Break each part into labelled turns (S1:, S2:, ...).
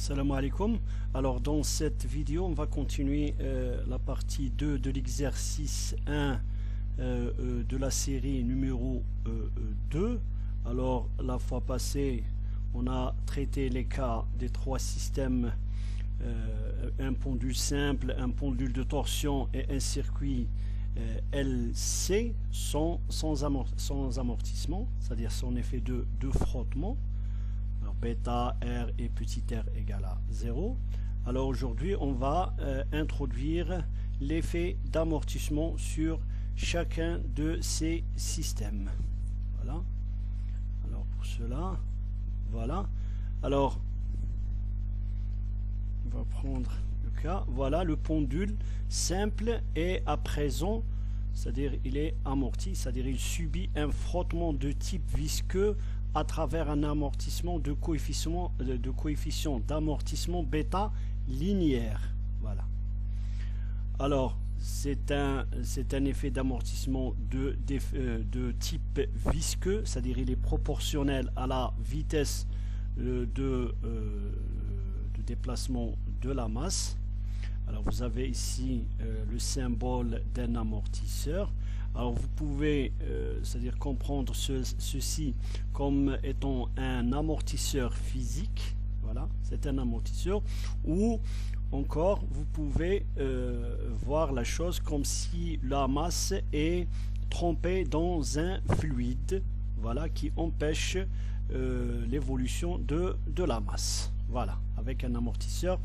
S1: Salam alaikum. Alors dans cette vidéo on va continuer la partie 2 de l'exercice 1 de la série numéro 2. Alors la fois passée on a traité les cas des trois systèmes, un pendule simple, un pendule de torsion et un circuit LC sans amortissement, c'est-à-dire sans effet de frottement. Alors bêta R et petit r égale à 0. Alors aujourd'hui on va introduire l'effet d'amortissement sur chacun de ces systèmes. Voilà. Alors pour cela, voilà. Alors on va prendre le cas. Voilà le pendule simple et à présent, c'est-à-dire il est amorti, c'est-à-dire il subit un frottement de type visqueux à travers un amortissement de coefficient d'amortissement bêta linéaire. Voilà. Alors c'est un effet d'amortissement de type visqueux, c'est-à-dire il est proportionnel à la vitesse de déplacement de la masse. Alors vous avez ici le symbole d'un amortisseur. Alors vous pouvez c'est-à-dire comprendre ceci comme étant un amortisseur physique. Voilà, c'est un amortisseur. Ou encore vous pouvez voir la chose comme si la masse est trempée dans un fluide, voilà, qui empêche l'évolution de la masse. Voilà, avec un amortisseur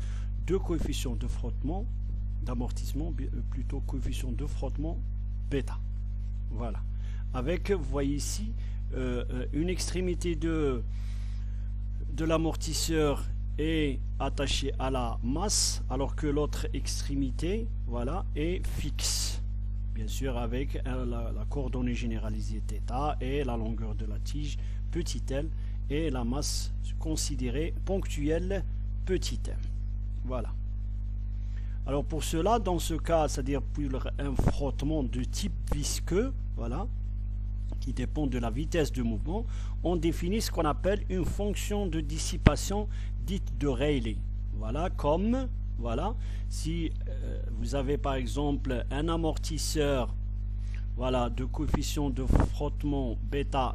S1: de coefficient de frottement, d'amortissement, plutôt coefficient de frottement bêta. Voilà, avec, vous voyez ici, une extrémité de l'amortisseur est attachée à la masse, alors que l'autre extrémité, voilà, est fixe. Bien sûr, avec la coordonnée généralisée θ et la longueur de la tige petit l et la masse considérée ponctuelle petit m. Voilà. Alors pour cela, dans ce cas, c'est-à-dire pour un frottement de type visqueux, voilà, qui dépend de la vitesse de mouvement, on définit ce qu'on appelle une fonction de dissipation dite de Rayleigh. Voilà, comme, voilà, si vous avez par exemple un amortisseur, voilà, de coefficient de frottement bêta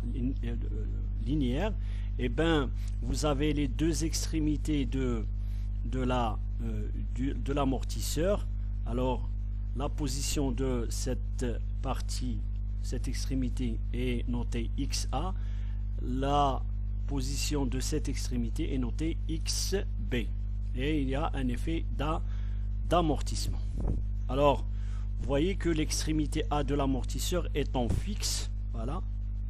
S1: linéaire, et bien vous avez les deux extrémités de l'amortisseur. Alors la position de cette partie, cette extrémité est notée XA, la position de cette extrémité est notée XB, et il y a un effet d'amortissement. Alors vous voyez que l'extrémité A de l'amortisseur étant fixe, voilà,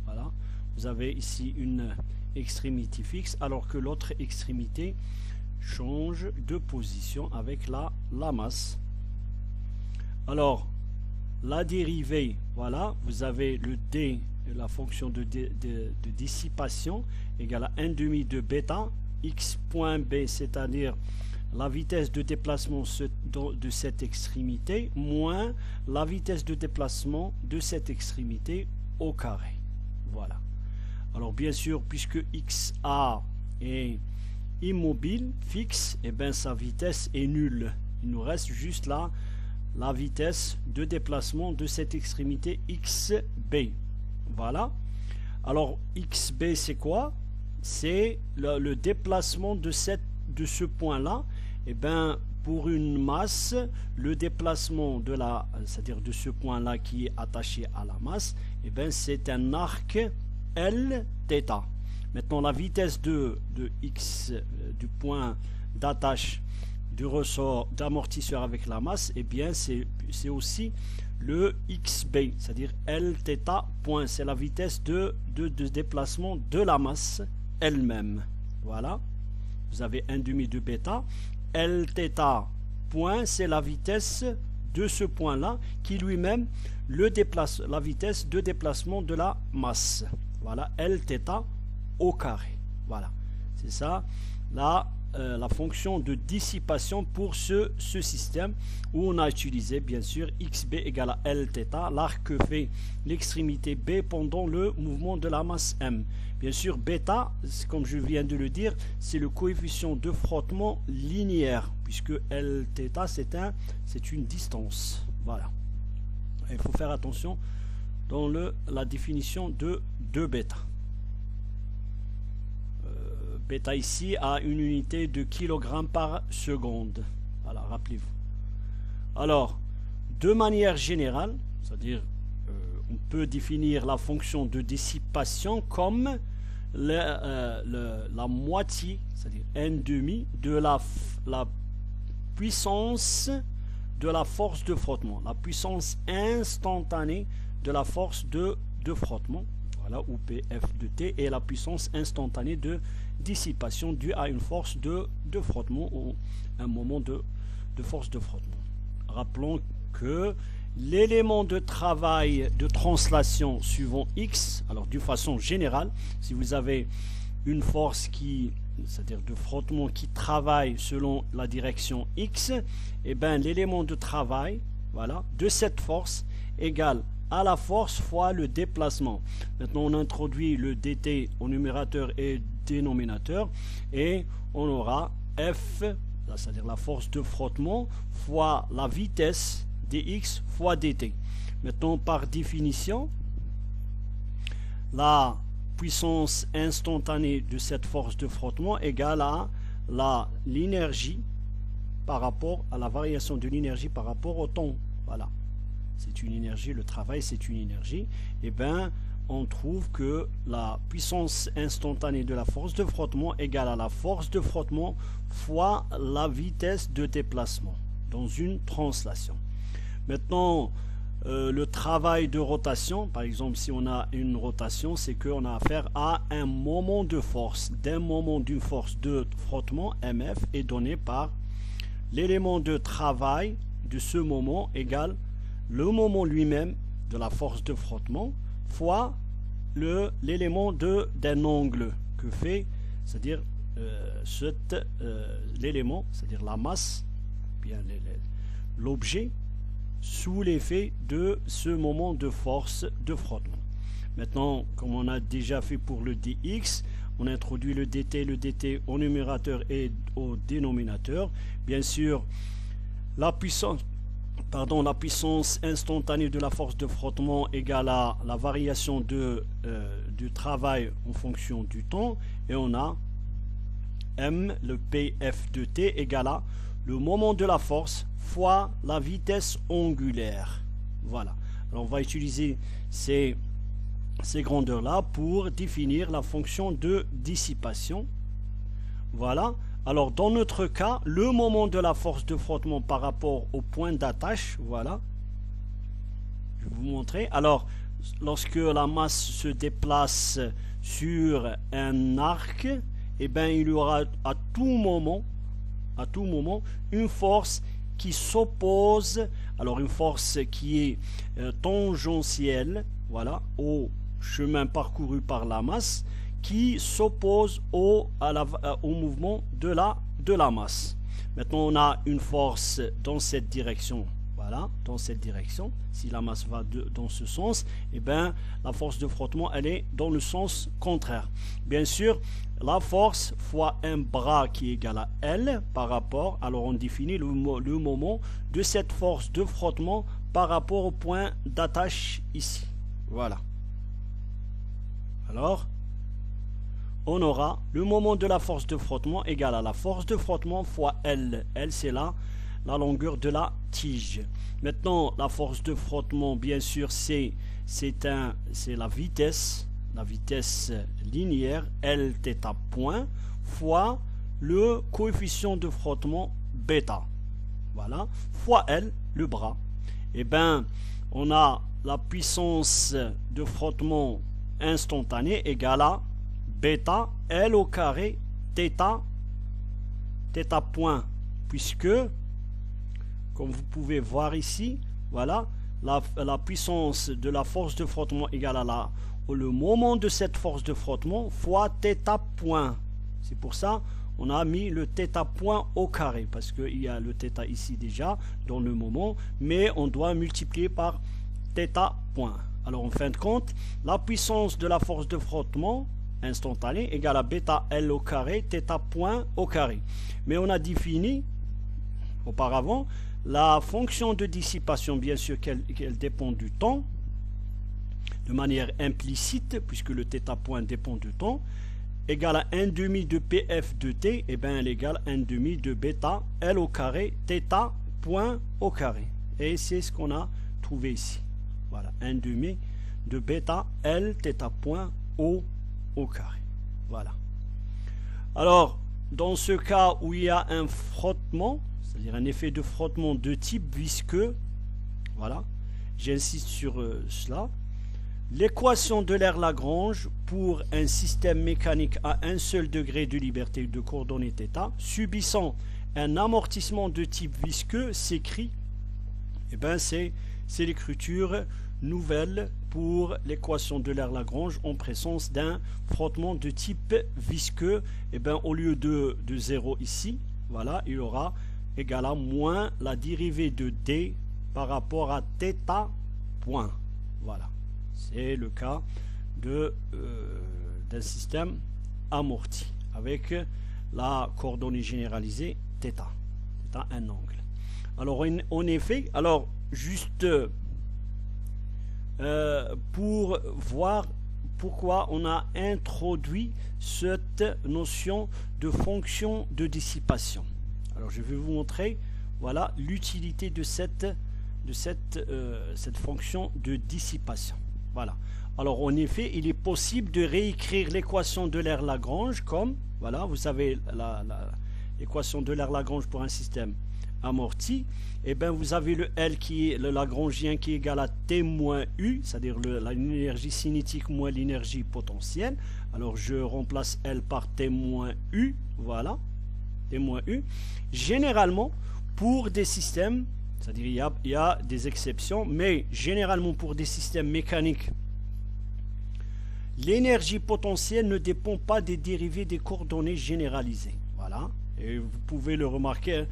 S1: voilà, vous avez ici une extrémité fixe, alors que l'autre extrémité change de position avec la masse. Alors la dérivée, voilà, vous avez le D, la fonction de dissipation égale à 1 demi de bêta x point B, c'est-à-dire la vitesse de déplacement de cette extrémité moins la vitesse de déplacement de cette extrémité au carré. Voilà. Alors bien sûr, puisque XA est immobile, fixe, et bien sa vitesse est nulle. Il nous reste juste là la vitesse de déplacement de cette extrémité XB. Voilà. Alors XB c'est quoi? C'est le déplacement de ce point là. Et bien pour une masse, le déplacement de c'est-à-dire de ce point là qui est attaché à la masse, et bien c'est un arc Lθ. Maintenant la vitesse de X du point d'attache du ressort d'amortisseur avec la masse, et bien c'est aussi le XB, c'est-à-dire Lθ point, c'est la vitesse de déplacement de la masse elle-même. Voilà, vous avez 1 demi de bêta, Lθ point, c'est la vitesse de ce point là qui lui-même la vitesse de déplacement de la masse. Voilà, Lθ au carré. Voilà, c'est ça la la fonction de dissipation pour ce système où on a utilisé bien sûr xb égale à Lθ, l'arc que fait l'extrémité B pendant le mouvement de la masse M. Bien sûr, bêta, comme je viens de le dire, c'est le coefficient de frottement linéaire, puisque Lθ c'est une distance. Voilà. Il faut faire attention dans la définition de bêta. Bêta ici a une unité de kilogramme par seconde. Voilà, rappelez-vous. Alors, de manière générale, c'est-à-dire on peut définir la fonction de dissipation comme la moitié, c'est-à-dire n demi de la puissance de la force de frottement, la puissance instantanée de la force de frottement, voilà, ou Pf de t, et la puissance instantanée de dissipation due à une force de frottement ou un moment de force de frottement. Rappelons que l'élément de travail de translation suivant x, alors d'une façon générale, si vous avez une force c'est-à-dire de frottement qui travaille selon la direction x, et bien l'élément de travail, voilà, de cette force égale à la force fois le déplacement. Maintenant on introduit le dt au numérateur et dénominateur et on aura f, c'est-à-dire la force de frottement fois la vitesse dx fois dt. Maintenant, par définition, la puissance instantanée de cette force de frottement égale à l'énergie par rapport à la variation de l'énergie par rapport au temps. Voilà, c'est une énergie, le travail c'est une énergie. Et bien, on trouve que la puissance instantanée de la force de frottement égale à la force de frottement fois la vitesse de déplacement dans une translation. Maintenant, le travail de rotation, par exemple, si on a une rotation, c'est qu'on a affaire à un moment de force. D'un moment d'une force de frottement, MF, est donné par l'élément de travail de ce moment égale le moment lui-même de la force de frottement fois l'élément d'un angle que fait, c'est-à-dire l'élément, c'est-à-dire la masse, bien l'objet, sous l'effet de ce moment de force de frottement. Maintenant, comme on a déjà fait pour le dx, on introduit le dt au numérateur et au dénominateur. Bien sûr, la puissance instantanée de la force de frottement égale à la variation du travail en fonction du temps, et on a m, le pf de t égale à le moment de la force fois la vitesse angulaire. Voilà. Alors on va utiliser ces grandeurs-là pour définir la fonction de dissipation. Voilà. Alors dans notre cas, le moment de la force de frottement par rapport au point d'attache, voilà. Je vais vous montrer. Alors, lorsque la masse se déplace sur un arc, eh bien, il y aura à tout moment une force qui s'oppose, alors une force qui est tangentielle, voilà, au chemin parcouru par la masse, qui s'oppose au mouvement de la masse. Maintenant, on a une force dans cette direction, voilà, dans cette direction. Si la masse va dans ce sens, eh bien, la force de frottement, elle est dans le sens contraire. Bien sûr, la force fois un bras qui est égal à L par rapport, alors on définit le moment de cette force de frottement par rapport au point d'attache ici. Voilà. Alors, on aura le moment de la force de frottement égal à la force de frottement fois L. L, c'est la longueur de la tige. Maintenant, la force de frottement, bien sûr, c'est la vitesse linéaire Lθ point fois le coefficient de frottement bêta. Voilà, fois L, le bras. Et bien, on a la puissance de frottement instantanée égale à bêta L au carré θ point, puisque comme vous pouvez voir ici, voilà, la puissance de la force de frottement égale à le moment de cette force de frottement fois θ point. C'est pour ça on a mis le θ point au carré, parce qu'il y a le θ ici déjà dans le moment, mais on doit multiplier par θ point. Alors en fin de compte, la puissance de la force de frottement instantanée égale à bêta L au carré, θ point au carré. Mais on a défini auparavant la fonction de dissipation, bien sûr qu'elle dépend du temps, de manière implicite, puisque le θ point dépend du temps, égale à 1 demi de PF de T, et bien elle égale 1 demi de bêta L au carré, θ point au carré. Et c'est ce qu'on a trouvé ici. Voilà, 1 demi de bêta L θ point au carré. Voilà. Alors, dans ce cas où il y a un frottement, c'est-à-dire un effet de frottement de type visqueux, voilà, j'insiste sur cela, l'équation de l'air-Lagrange pour un système mécanique à un seul degré de liberté de coordonnées θ subissant un amortissement de type visqueux s'écrit, et bien c'est l'écriture nouvelle pour l'équation de l'air-Lagrange en présence d'un frottement de type visqueux. Et bien au lieu de 0 ici, voilà, il aura égal à moins la dérivée de d par rapport à θ point. Voilà, c'est le cas d'un système amorti avec la coordonnée généralisée θ, un angle. Alors en effet, alors juste pour voir pourquoi on a introduit cette notion de fonction de dissipation. Alors je vais vous montrer, voilà, l'utilité de cette fonction de dissipation. Voilà. Alors en effet, il est possible de réécrire l'équation de l'air-Lagrange comme, voilà, vous savez l'équation de l'air-Lagrange pour un système amorti, et bien vous avez le L qui est le Lagrangien qui est égal à T moins U, c'est-à-dire l'énergie cinétique moins l'énergie potentielle. Alors je remplace L par T moins U, voilà, T moins U. Généralement, pour des systèmes, c'est-à-dire il y a des exceptions, mais généralement pour des systèmes mécaniques, l'énergie potentielle ne dépend pas des dérivées des coordonnées généralisées. Voilà. Et vous pouvez le remarquer,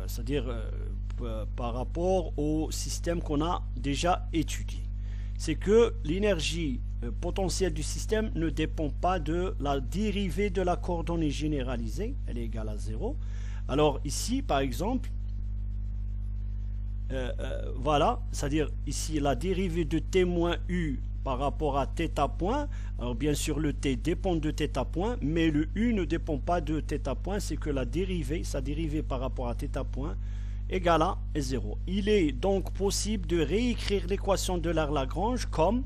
S1: c'est-à-dire par rapport au système qu'on a déjà étudié. C'est que l'énergie potentielle du système ne dépend pas de la dérivée de la coordonnée généralisée, elle est égale à 0. Alors ici, par exemple, voilà, c'est-à-dire ici la dérivée de t moins u par rapport à θ point. Alors bien sûr le t dépend de θ point, mais le u ne dépend pas de θ point, c'est que la dérivée, sa dérivée par rapport à θ point égale à 0. Il est donc possible de réécrire l'équation de l'air-Lagrange comme,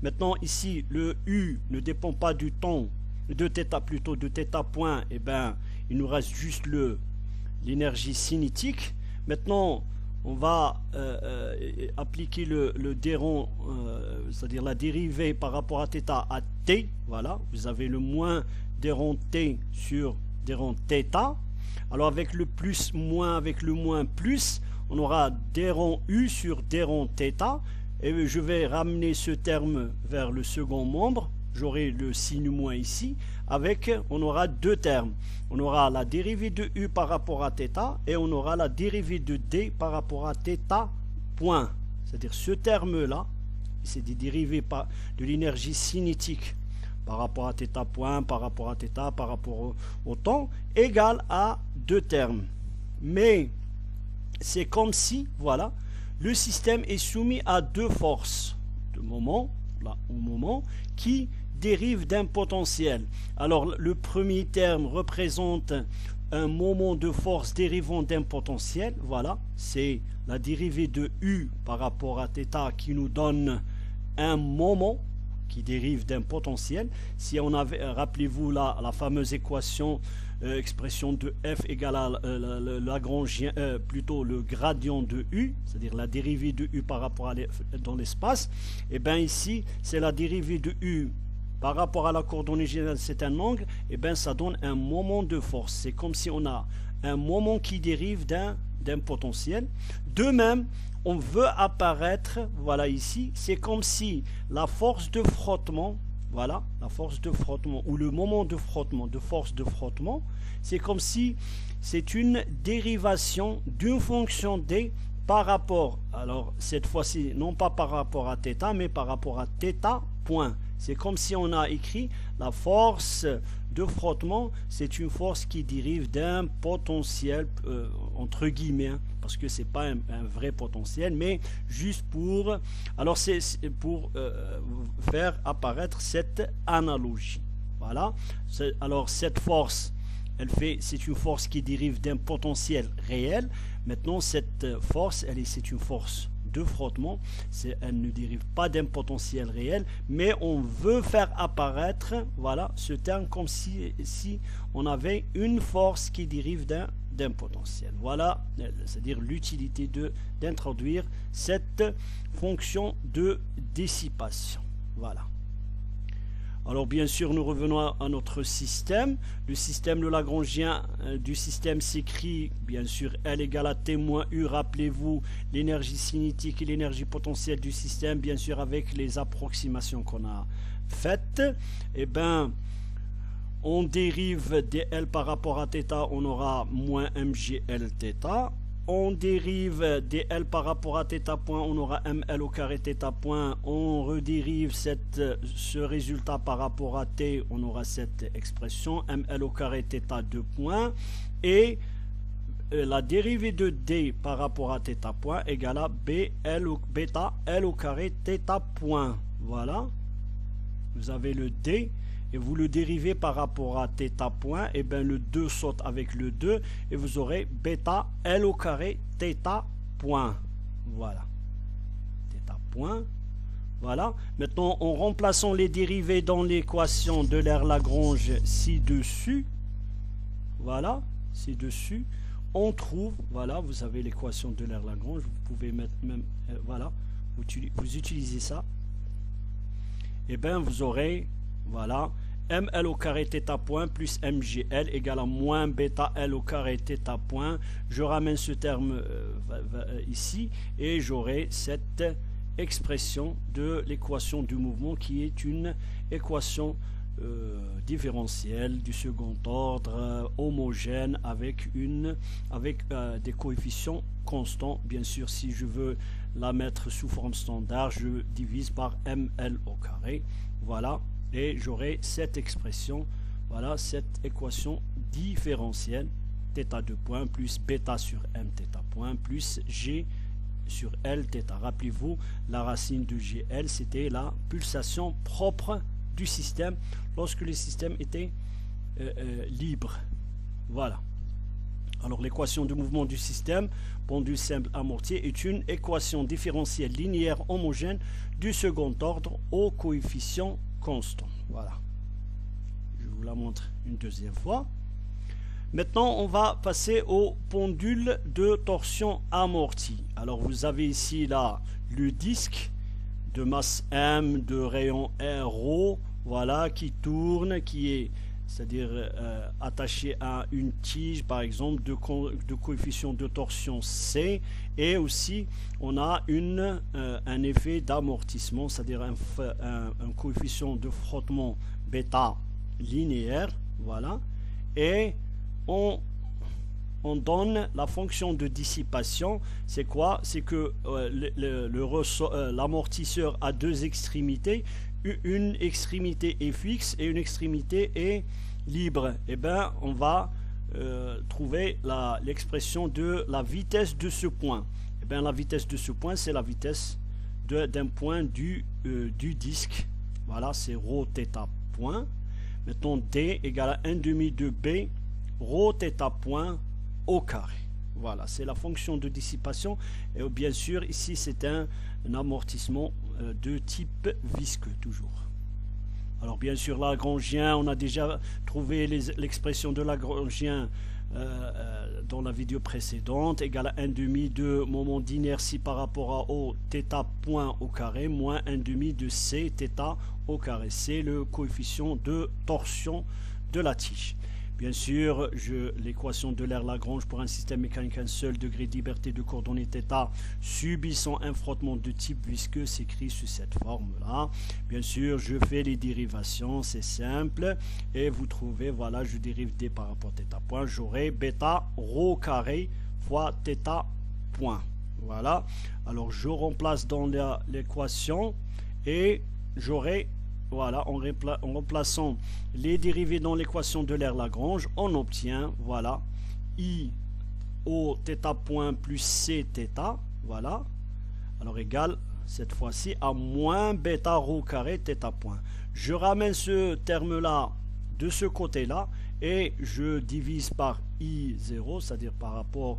S1: maintenant ici le u ne dépend pas du temps, de θ plutôt, de θ point, et bien il nous reste juste l'énergie cinétique. Maintenant on va appliquer le déron, c'est-à-dire la dérivée par rapport à θ à t. Voilà, vous avez le moins déron t sur déron θ. Alors avec le plus moins, avec le moins plus, on aura déron u sur déron θ. Et je vais ramener ce terme vers le second membre. J'aurai le signe moins ici, on aura deux termes. On aura la dérivée de u par rapport à θ et on aura la dérivée de d par rapport à θ point. C'est-à-dire ce terme-là, c'est des dérivés de l'énergie cinétique par rapport à θ point, par rapport à θ, par rapport au temps, égal à deux termes. Mais c'est comme si, voilà, le système est soumis à deux forces de moment, là, au moment, qui dérive d'un potentiel. Alors le premier terme représente un moment de force dérivant d'un potentiel, voilà, c'est la dérivée de u par rapport à θ qui nous donne un moment qui dérive d'un potentiel. Si on avait, rappelez-vous la fameuse équation, expression de f égale à Lagrangien, plutôt le gradient de u, c'est-à-dire la dérivée de u par rapport à dans l'espace, et bien ici c'est la dérivée de u par rapport à la coordonnée générale, c'est un angle, et bien ça donne un moment de force. C'est comme si on a un moment qui dérive d'un potentiel. De même, on veut apparaître, voilà ici, c'est comme si la force de frottement, voilà, la force de frottement ou le moment de frottement, de force de frottement, c'est comme si c'est une dérivation d'une fonction d par rapport, alors cette fois-ci, non pas par rapport à θ, mais par rapport à θ point. C'est comme si on a écrit la force de frottement, c'est une force qui dérive d'un potentiel, entre guillemets, hein, parce que c'est pas un vrai potentiel, mais juste pour, alors c'est pour faire apparaître cette analogie. Voilà. Alors cette force, c'est une force qui dérive d'un potentiel réel. Maintenant, cette force, c'est une force de frottement. Elle ne dérive pas d'un potentiel réel, mais on veut faire apparaître, voilà, ce terme comme si on avait une force qui dérive d'un potentiel. Voilà, c'est-à-dire l'utilité d'introduire cette fonction de dissipation. Voilà. Alors bien sûr, nous revenons à notre système. Le système de Lagrangien du système s'écrit bien sûr L égale à T moins U. Rappelez-vous l'énergie cinétique et l'énergie potentielle du système, bien sûr avec les approximations qu'on a faites. Et bien, on dérive dl par rapport à θ, on aura moins mgl θ. On dérive dl par rapport à θ point, on aura ml au carré θ point. On redérive ce résultat par rapport à t, on aura cette expression ml au carré θ 2 points. Et la dérivée de d par rapport à θ point égale à bêta l au carré θ point. Voilà. Vous avez le d. Et vous le dérivez par rapport à θ point, et bien le 2 saute avec le 2, et vous aurez bêta L au carré θ point. Voilà. θ point. Voilà. Maintenant, en remplaçant les dérivés dans l'équation de L'Euler-Lagrange ci-dessus, voilà, ci-dessus, on trouve, voilà, vous avez l'équation de L'Euler-Lagrange, vous pouvez mettre même, voilà, vous utilisez ça, et bien vous aurez, voilà, ml au carré θ point plus mgl égale à moins bêta L au carré θ point. Je ramène ce terme ici et j'aurai cette expression de l'équation du mouvement qui est une équation différentielle du second ordre homogène avec des coefficients constants. Bien sûr, si je veux la mettre sous forme standard, je divise par ml au carré. Voilà. Et j'aurai cette expression, voilà, cette équation différentielle, θ2 point plus bêta sur m θ point plus g sur l θ. Rappelez-vous, la racine de gl, c'était la pulsation propre du système lorsque le système était libre. Voilà. Alors l'équation de mouvement du système, pendule simple amorti, est une équation différentielle linéaire homogène du second ordre au coefficient constant. Voilà. Je vous la montre une deuxième fois. Maintenant, on va passer au pendule de torsion amorti. Alors, vous avez ici là le disque de masse M, de rayon ρ, voilà, qui tourne, qui est, c'est-à-dire attaché à une tige, par exemple, de coefficient de torsion C, et aussi on a un effet d'amortissement, c'est-à-dire un coefficient de frottement bêta linéaire, voilà, et on donne la fonction de dissipation. C'est quoi? C'est que l'amortisseur a deux extrémités, une extrémité est fixe et une extrémité est libre. Et bien on va trouver l'expression de la vitesse de ce point. Et bien la vitesse de ce point, c'est la vitesse d'un point du disque. Voilà, c'est ρ θ point. Maintenant D égale à 1 demi de B ρ θ point au carré. Voilà, c'est la fonction de dissipation. Et bien sûr, ici, c'est un amortissement de type visqueux, toujours. Alors, bien sûr, Lagrangien, on a déjà trouvé l'expression de Lagrangien dans la vidéo précédente, égale à 1 demi de moment d'inertie par rapport à O θ point au carré, moins 1 demi de C θ au carré. C'est le coefficient de torsion de la tige. Bien sûr, l'équation de l'aire-Lagrange pour un système mécanique à un seul degré de liberté de coordonnées θ subissant un frottement de type visqueux s'écrit sous cette forme-là. Bien sûr, je fais les dérivations, c'est simple. Et vous trouvez, voilà, je dérive d par rapport à θ point. J'aurai bêta rho carré fois θ point. Voilà. Alors, je remplace dans l'équation et j'aurai... Voilà, en remplaçant les dérivés dans l'équation de l'aire-Lagrange, on obtient, voilà, I au θ point plus C θ, voilà, alors égal, cette fois-ci, à moins bêta rho carré θ point. Je ramène ce terme-là de ce côté-là et je divise par I0, c'est-à-dire par rapport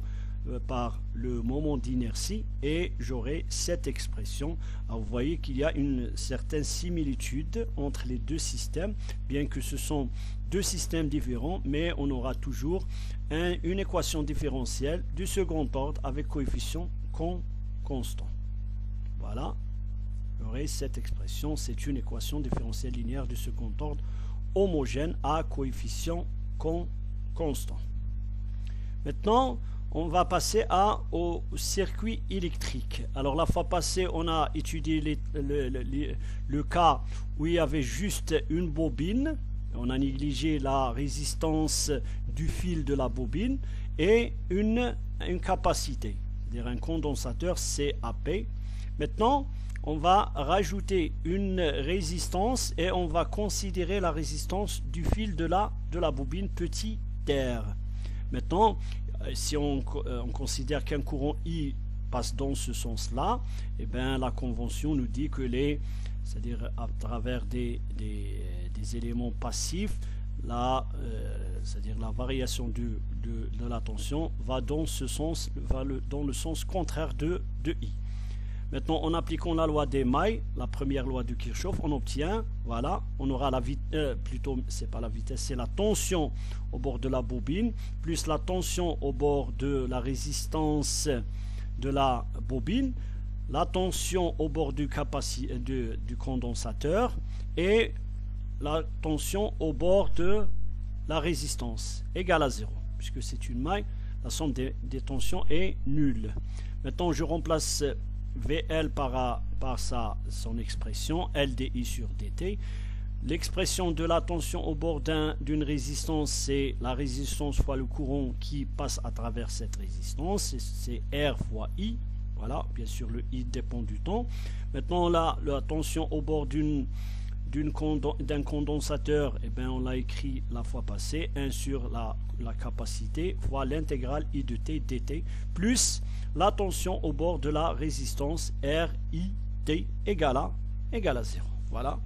S1: par le moment d'inertie et j'aurai cette expression. Alors vous voyez qu'il y a une certaine similitude entre les deux systèmes, bien que ce sont deux systèmes différents, mais on aura toujours une équation différentielle du second ordre avec coefficient constant. Voilà, j'aurai cette expression, c'est une équation différentielle linéaire du second ordre homogène à coefficient constant. Maintenant, on va passer au circuit électrique. Alors la fois passée, on a étudié le cas où il y avait juste une bobine. On a négligé la résistance du fil de la bobine et une capacité, c'est-à-dire un condensateur CAP. Maintenant, on va rajouter une résistance et on va considérer la résistance du fil de la bobine petit r. Maintenant, si on considère qu'un courant I passe dans ce sens-là, eh bien, la convention nous dit que c'est-à-dire à travers des éléments passifs, c'est-à-dire la variation de la tension va dans ce sens, dans le sens contraire de I. Maintenant, en appliquant la loi des mailles, la première loi de Kirchhoff, on obtient, voilà, on aura la vitesse, plutôt, c'est pas la vitesse, c'est la tension au bord de la bobine, plus la tension au bord de la résistance de la bobine, la tension au bord du condensateur et la tension au bord de la résistance égale à 0. Puisque c'est une maille, la somme des tensions est nulle. Maintenant, je remplace VL par son expression LDI sur DT. L'expression de la tension au bord d'une résistance, c'est la résistance fois le courant qui passe à travers cette résistance, c'est R fois I. Voilà, bien sûr le I dépend du temps. Maintenant la tension au bord d'un condensateur, eh bien, on l'a écrit la fois passée, 1 sur la capacité fois l'intégrale I de T dt plus la tension au bord de la résistance R I T égale à 0. Voilà.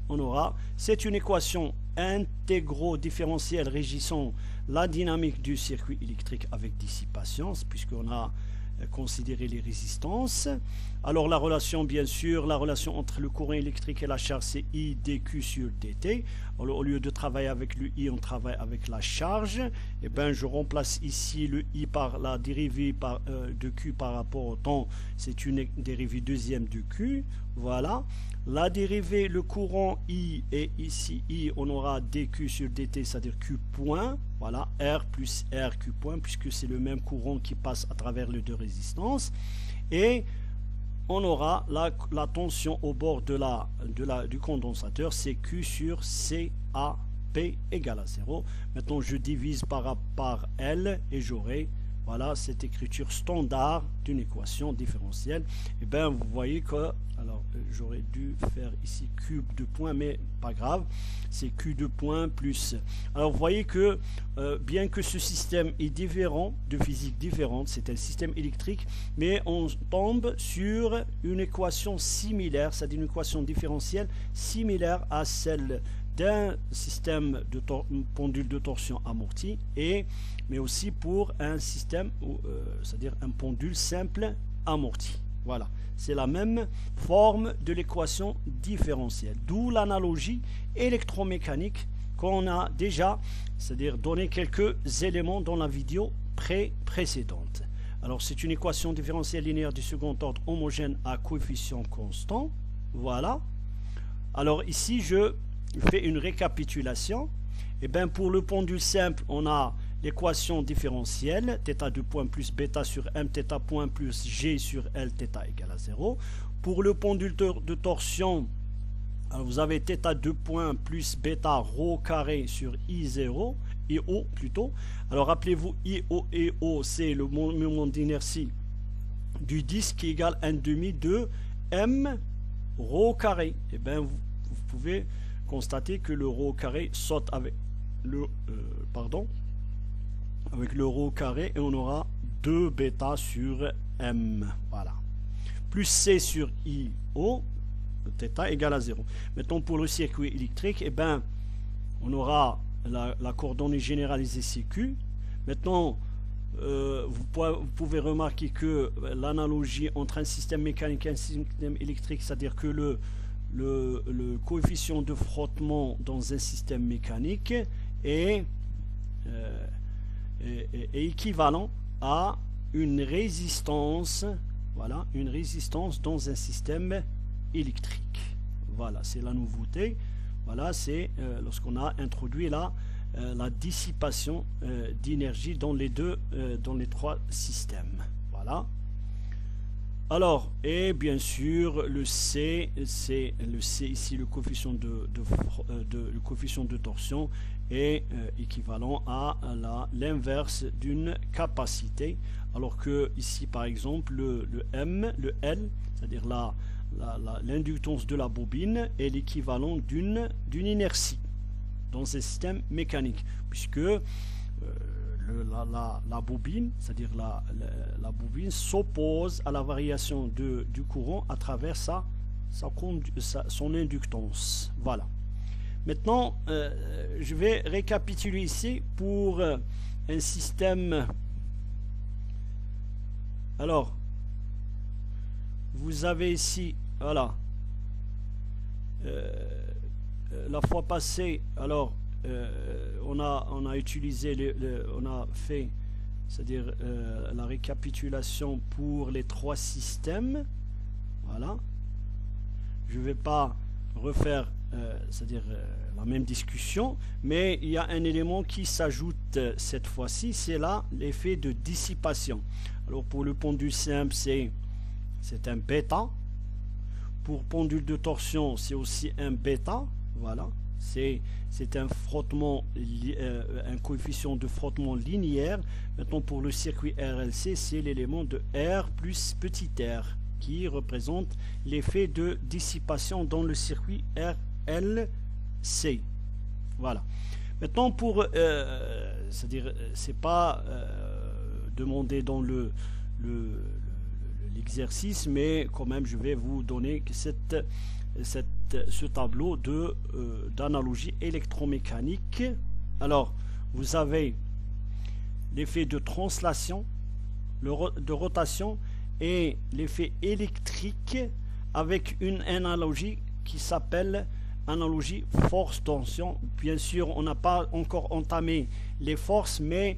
S1: On aura, c'est une équation intégro-différentielle régissant la dynamique du circuit électrique avec dissipation, puisqu'on a considéré les résistances. Alors la relation, bien sûr, la relation entre le courant électrique et la charge, c'est I dQ sur dt. Alors, au lieu de travailler avec le I, on travaille avec la charge. Et bien, je remplace ici le I par la dérivée de Q par rapport au temps. C'est une dérivée deuxième de Q. Voilà. La dérivée, le courant I, et ici I, on aura dQ sur dt, c'est-à-dire Q point. Voilà, R plus R Q point, puisque c'est le même courant qui passe à travers les deux résistances. Et on aura la tension au bord du condensateur, c'est Q sur CAP égale à 0. Maintenant, je divise par L et j'aurai, voilà, cette écriture standard d'une équation différentielle. Et bien, vous voyez que, alors, j'aurais dû faire ici cube de points, mais pas grave, c'est Q de points plus. Alors, vous voyez que, bien que ce système est différent, de physique différente, c'est un système électrique, mais on tombe sur une équation similaire, c'est-à-dire une équation différentielle similaire à celle d'un système de pendule de torsion amorti, mais aussi pour un système, c'est-à-dire un pendule simple amorti. Voilà, c'est la même forme de l'équation différentielle, d'où l'analogie électromécanique qu'on a déjà, c'est-à-dire donné quelques éléments dans la vidéo précédente. Alors c'est une équation différentielle linéaire du second ordre homogène à coefficient constant. Voilà. Alors ici je fais une récapitulation. Et bien pour le pendule simple, on a l'équation différentielle, θ2 point plus bêta sur m, θ point plus g sur L, θ égale à 0. Pour le pendule de torsion, alors vous avez θ2 point plus bêta rho carré sur I0, IO plutôt. Alors rappelez-vous, IO et O, c'est le moment d'inertie du disque qui égale 1/2 de m rho carré. Et bien vous pouvez constater que le rho carré saute avec le rho carré et on aura 2 bêta sur m. Voilà. Plus C sur IO, θ égale à 0. Maintenant pour le circuit électrique, eh ben, on aura la coordonnée généralisée CQ. Maintenant, vous pouvez remarquer que l'analogie entre un système mécanique et un système électrique, c'est-à-dire que le coefficient de frottement dans un système mécanique est équivalent à une résistance, voilà, une résistance dans un système électrique. Voilà, c'est la nouveauté. Voilà, c'est lorsqu'on a introduit la dissipation d'énergie dans les trois systèmes. Voilà. Alors, et bien sûr, le C, c'est le C ici, le coefficient le coefficient de torsion est équivalent à l'inverse d'une capacité, alors que ici, par exemple, le M, le L, c'est-à-dire l'inductance de la bobine est l'équivalent d'une inertie dans un système mécanique, puisque la bobine, c'est-à-dire la bobine s'oppose à la variation du courant à travers son inductance. Voilà. Maintenant, je vais récapituler ici pour un système. Alors, vous avez ici, voilà, la fois passée, alors on a utilisé, on a fait, c'est-à-dire la récapitulation pour les trois systèmes. Voilà, je ne vais pas refaire c'est-à-dire la même discussion, mais il y a un élément qui s'ajoute cette fois-ci, c'est là l'effet de dissipation. Alors pour le pendule simple, c'est un bêta. Pour pendule de torsion, c'est aussi un bêta. Voilà, c'est un frottement, un coefficient de frottement linéaire. Maintenant pour le circuit RLC, c'est l'élément de R plus petit r qui représente l'effet de dissipation dans le circuit RLC. Voilà. Maintenant pour c'est-à-dire c'est pas demandé dans l'exercice, mais quand même je vais vous donner ce tableau d'analogie électromécanique. Alors vous avez l'effet de translation, de rotation et l'effet électrique avec une analogie qui s'appelle analogie force-tension. Bien sûr, on n'a pas encore entamé les forces, mais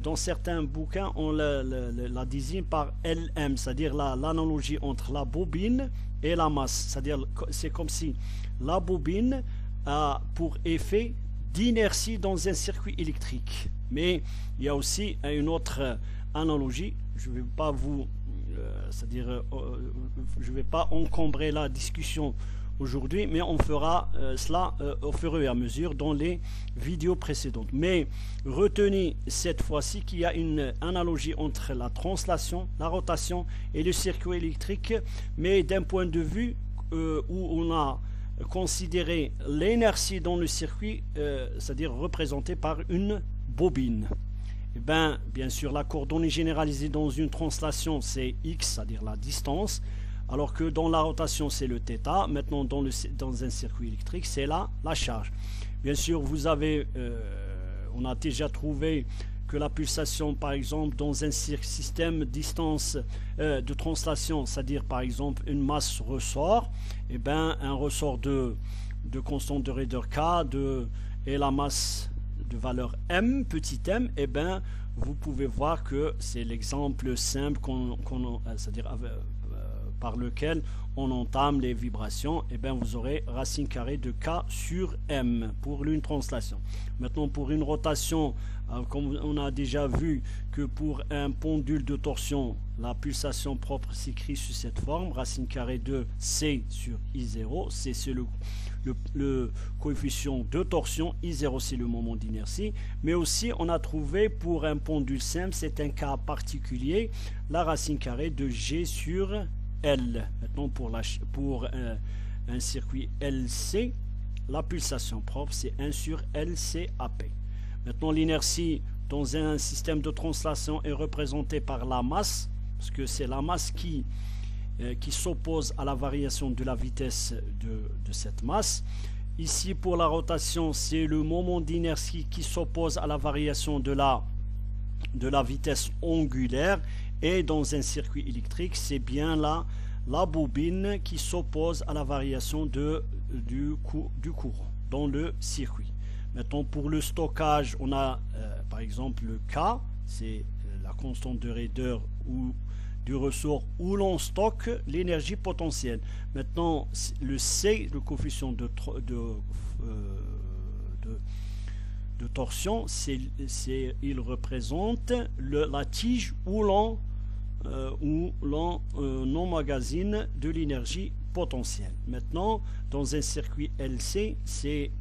S1: dans certains bouquins, on la désigne par LM, c'est-à-dire l'analogie entre la bobine et la masse. C'est-à-dire, c'est comme si la bobine a pour effet d'inertie dans un circuit électrique. Mais il y a aussi une autre analogie. Je ne vais pas c'est-à-dire, je ne vais pas encombrer la discussion aujourd'hui, mais on fera cela au fur et à mesure dans les vidéos précédentes. Mais retenez cette fois-ci qu'il y a une analogie entre la translation, la rotation et le circuit électrique, mais d'un point de vue où on a considéré l'inertie dans le circuit, c'est-à-dire représentée par une bobine. Et bien sûr, la coordonnée généralisée dans une translation, c'est x, c'est-à-dire la distance, alors que dans la rotation, c'est le θ. Maintenant, dans un circuit électrique, c'est la charge. Bien sûr, on a déjà trouvé que la pulsation, par exemple, dans un système distance de translation, c'est-à-dire, par exemple, une masse ressort, et un ressort de constante de raideur K et la masse de valeur m, petit m, vous pouvez voir que c'est l'exemple simple c'est-à-dire par lequel on entame les vibrations, et bien vous aurez racine carrée de K sur M pour une translation. Maintenant, pour une rotation, comme on a déjà vu que pour un pendule de torsion, la pulsation propre s'écrit sous cette forme, racine carrée de C sur I0. C, c'est le coefficient de torsion, I0 c'est le moment d'inertie, mais aussi on a trouvé pour un pendule simple, c'est un cas particulier, la racine carrée de G sur L. Maintenant pour un circuit LC, la pulsation propre c'est 1 sur LCAP. Maintenant l'inertie dans un système de translation est représentée par la masse, parce que c'est la masse qui s'oppose à la variation de la vitesse de cette masse. Ici pour la rotation c'est le moment d'inertie qui s'oppose à la variation de la vitesse angulaire, et dans un circuit électrique c'est bien la bobine qui s'oppose à la variation du courant dans le circuit. Maintenant pour le stockage on a par exemple le K, c'est la constante de raideur ou du ressort où l'on stocke l'énergie potentielle. Maintenant le C, le coefficient de torsion, il représente la tige où l'on emmagasine de l'énergie potentielle. Maintenant dans un circuit LC c'est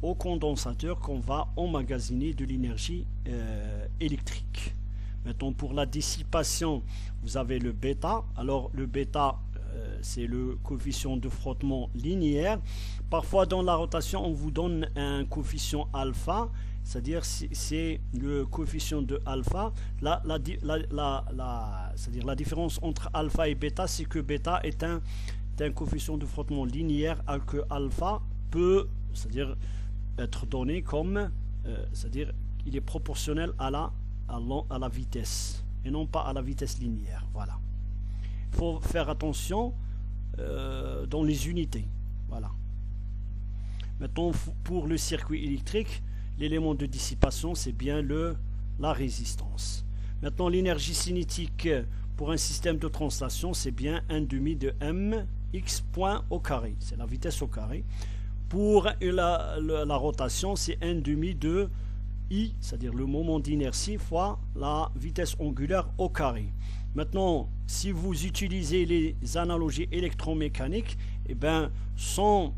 S1: au condensateur qu'on va emmagasiner de l'énergie électrique. Maintenant pour la dissipation vous avez le bêta. Alors le bêta c'est le coefficient de frottement linéaire. Parfois dans la rotation on vous donne un coefficient alpha, c'est-à-dire c'est le coefficient de alpha. C'est-à-dire la différence entre alpha et bêta, c'est que bêta est un coefficient de frottement linéaire, alors que alpha peut, c'est-à-dire être donné comme, c'est-à-dire il est proportionnel à la vitesse et non pas à la vitesse linéaire. Voilà, il faut faire attention dans les unités. Voilà. Maintenant pour le circuit électrique, l'élément de dissipation c'est bien la résistance. Maintenant l'énergie cinétique pour un système de translation c'est bien 1/2 de mx point au carré, c'est la vitesse au carré. Pour la rotation c'est 1/2 de I, c'est-à-dire le moment d'inertie fois la vitesse angulaire au carré. Maintenant si vous utilisez les analogies électromécaniques, et bien sans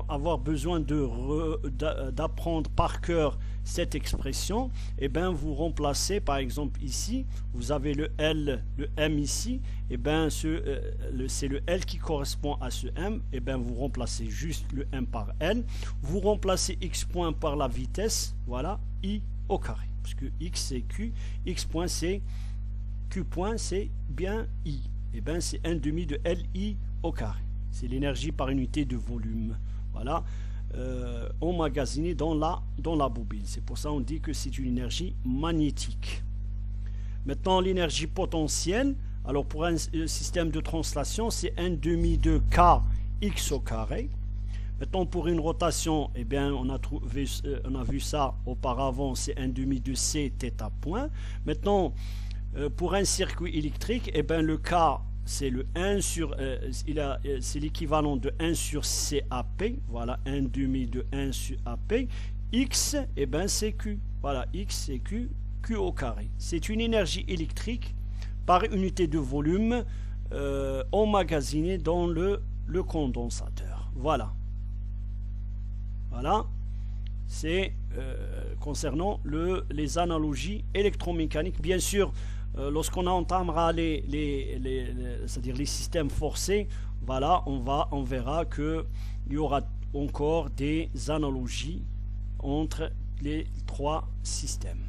S1: avoir besoin d'apprendre par cœur cette expression, et bien vous remplacez par exemple ici vous avez le L, le M ici, et bien c'est le L qui correspond à ce M, et bien vous remplacez juste le M par L, vous remplacez X point par la vitesse, voilà, I au carré, parce que X c'est Q, X point c'est Q point c'est bien I, et bien c'est 1/2 de LI au carré. C'est l'énergie par unité de volume, voilà, emmagasinée dans la bobine. C'est pour ça qu'on dit que c'est une énergie magnétique. Maintenant l'énergie potentielle, alors pour un système de translation c'est 1/2 de kx au carré. Maintenant pour une rotation, eh bien on a vu ça auparavant, c'est 1/2 de c θ point. Maintenant pour un circuit électrique, eh bien le K c'est le 1 sur c'est l'équivalent de 1 sur CAP, voilà, 1/2 de 1 sur AP. X, et ben c'est Q, voilà, X c'est Q au carré. C'est une énergie électrique par unité de volume emmagasinée dans le condensateur. Voilà, c'est concernant les analogies électromécaniques. Bien sûr, lorsqu'on entamera c'est-à-dire les systèmes forcés, voilà, on verra qu'il y aura encore des analogies entre les trois systèmes.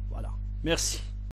S1: Voilà, merci.